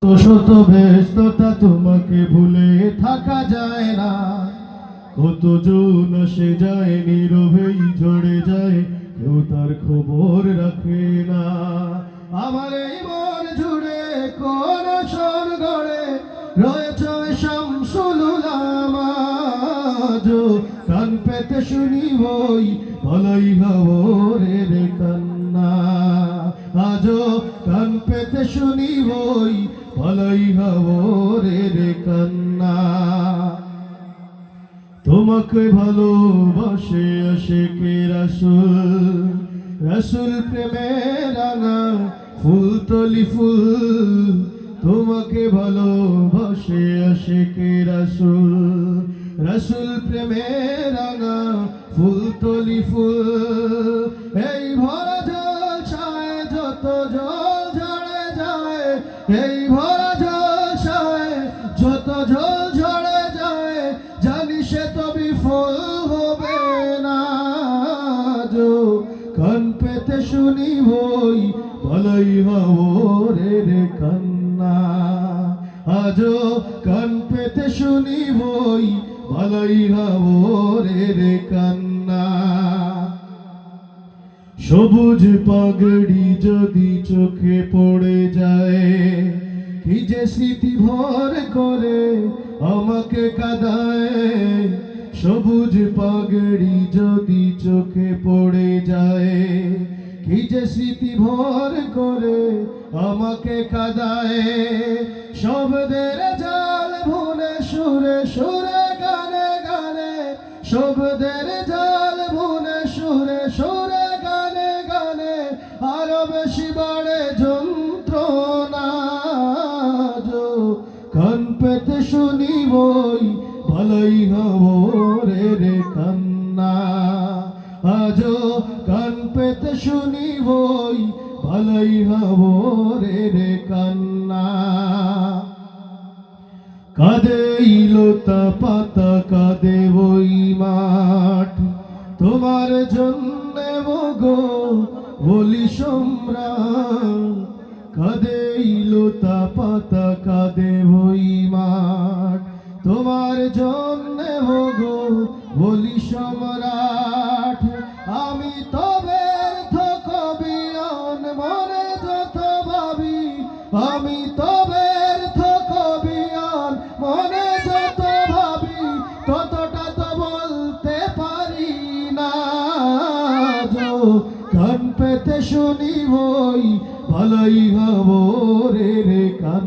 শত ব্যস্ততা তোমাকে ভুলে থাকা যায় না। কতজন আসে যায় নীরবেই ঝরে যায়, কেউ তার খবর রাখে না। আমার এই মন জুড়ে কোন আসর গড়ে রয়েছে শামসুল উলামা। আজও কান পেতে শুনি বই বলাই খবরের কান্না। আজও কান পেতে শুনি বই বলাই খবরের কান্না। তোমাকে ভালোবাসে আশিকে রাসূল, রাসূল প্রেমে রাঙা ফুলতলি ফুল। তোমাকে ভালোবাসে আশিকে রাসূল, রাসূল প্রেমে রাঙা ফুলতলি ফুল। এই ভরা জল ছায় যত জল ঝরে যায়, এই ভরা জল ছায় যত জল ঝরে যায়, জানি সে তো বিফল হবে না। আজও কান পেতে শুনি বই বলাই খবরের কান্না। আজও কান পেতে শুনি বই বলাই খবরের কান্না। সবুজ পাগড়ি যদি চোখে পড়ে যায়, কি যে স্মৃতি ভর করে আমাকে কাঁদায়। সবুজ পাগড়ি যদি চোখে পড়ে যায়, কি যে স্মৃতি ভর করে আমাকে কাঁদায়। শব্দের জাল ভুলে সুরে সুরে গানে গানে, শব্দের জাল ভুলে সুরে সুরে গানে গানে, আরো বেশি বাড়ে যন্ত্রণা। কান পেতে শুনি বই বলাই খবরের কান্না। আজও কান পেতে শুনি বই বলাই খবরের কান্না। কাঁদে লতা পাতা কাঁদে ওই মাঠ, তোমার জন্যে গো বলি সম্রাট। কাঁদে লতা পাতা কাঁদে ওই মাঠ, তোমার জন্যে গো বলি সম্রাট। আমি তো ব্যর্থ কবিয়ান মনে যত ভাবি, আমি তো ব্যর্থ কবিয়ান মনে যত ভাবি, ততটা তো বলতে পারি না। কান পেতে শুনি বই বলাই খবরের কান্না।